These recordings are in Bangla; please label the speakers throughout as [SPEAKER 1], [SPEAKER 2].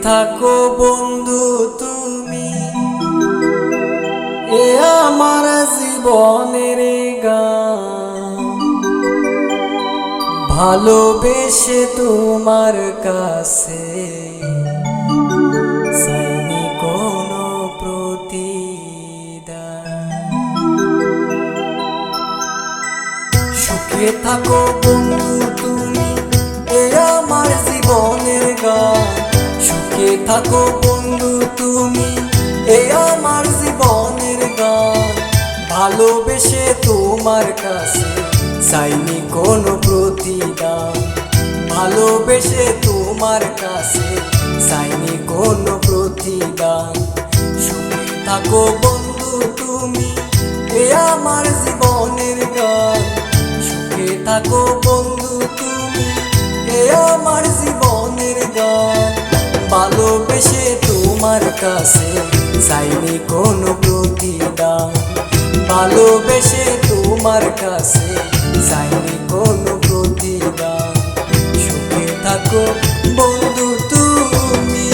[SPEAKER 1] থাকো বন্ধু তুমি, এ আমার জীবনের গান। ভালোবেসে তোমার কাছে চাইনি কোনো প্রতিদান। সুখে থাকো বন্ধু তুমি, এ আমার জীবনের গান। সুখে থাকো বন্ধু তুমি, এ আমার জীবনের গান। ভালোবেসে তোমার কাছে চাইনি কোনো প্রতিদান। ভালোবেসে তোমার কাছে চাইনি কোনো প্রতিদান। সুখে থাকো বন্ধু তুমি, এ আমার জীবনের গান। সুখে থাকো বন্ধু তুমি, এ আমার জীবনের গান। ভালোবেসে তোমার কাছে চাইনি কোনো প্রতিদান। ভালোবেসে তোমার কাছে চাইনি কোনো প্রতিদান। সুখে থাকো বন্ধু তুমি।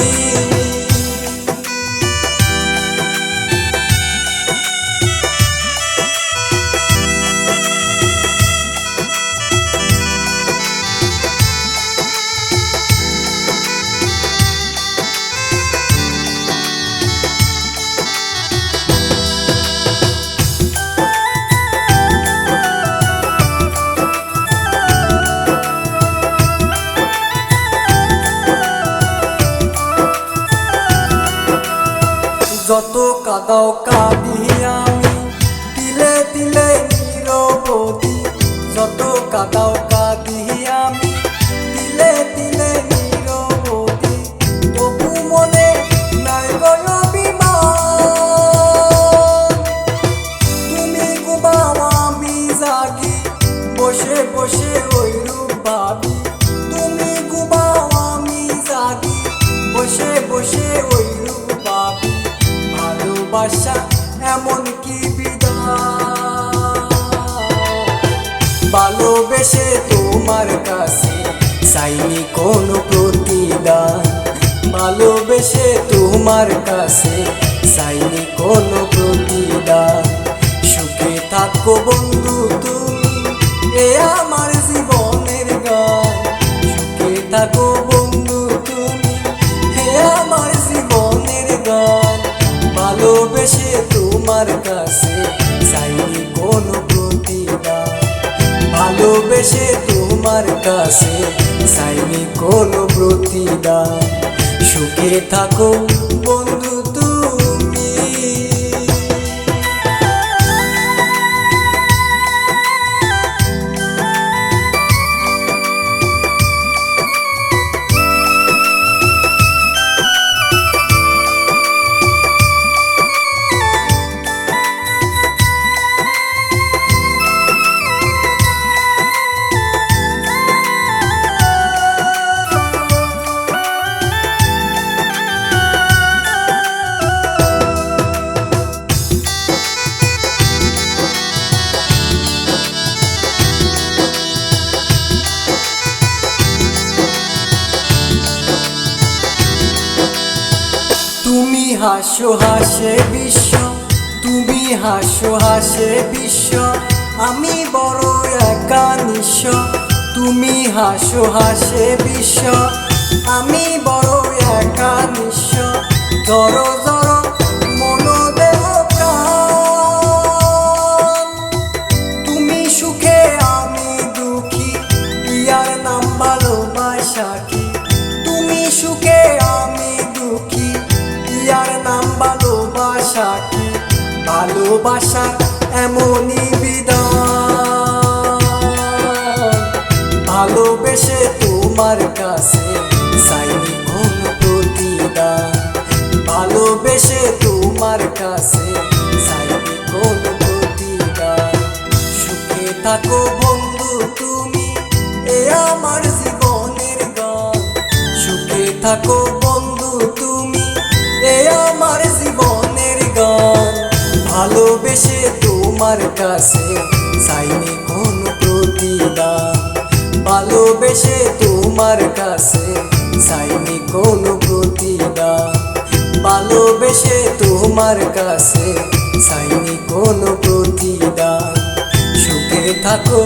[SPEAKER 1] যত কাঁদাও কাঁদি আমি দিলে দিলে নিরবধি। যত কাঁদাও কাঁদি আমি দিলে দিলে নিরবধি। তবু মনে নাই গো অভিমান। তুমি ঘুমাও আমি জাগি, বসে বসে ওইরূপ ভাবি। তুমি ঘুমাও আমি জাগি, বসে বসে ওইরূপ ভাবি। ভালোবাসা এমন কি বিধান। ভালোবেসে তোমার কাছে চাইনি কোনো প্রতিদান। ভালোবেসে তোমার কাছে চাইনি কোনো প্রতিদান। সুখে থাকো বন্ধু তুমি, এ আমার জীবনের গান। সুখে থাকো বন্ধু তুমি, হে আমার জীবনের গান। ভালোবেসে তোমার কাছে চাইনি কোনো প্রতিদান। ভালোবেসে তোমার কাছে চাইনি কোনো প্রতিদান। সুখে থাকো বন্ধু তুমি। তুমি হাসো হাসে বিশ্ব, তুমি হাসো হাসে বিশ্ব। আমি বড় একা নিঃস্ব। তুমি হাসো হাসে বিশ্ব, আমি বড় একা নিঃস্ব। জড়ো জড়ো মনোদেহ প্রাণ। তুমি সুখে আমি দুঃখী, ইয়ার নাম ভালোবাসা কি। তুমি সুখে আমি দুঃখী, ইয়ার নাম ভালোবাসা কি। ভালোবাসা এমনই বিধান। ভালোবেসে তোমার কাছে চাইনি কোনো প্রতিদান। ভালোবেসে তোমার কাছে চাইনি কোনো প্রতিদান। সুখে থাকো বন্ধু তুমি, এ আমার জীবনের গান। সুখে থাকো বন্ধু তুমি, এ আমার জীবনের গান। ভালোবেসে তোমার কাছে চাইনি কোনো প্রতিদান। ভালোবেসে তোমার কাছে চাইনি কোনো প্রতিদান, ভালোবেসে তোমার কাছে চাইনি কোনো প্রতিদান। সুখে থাকো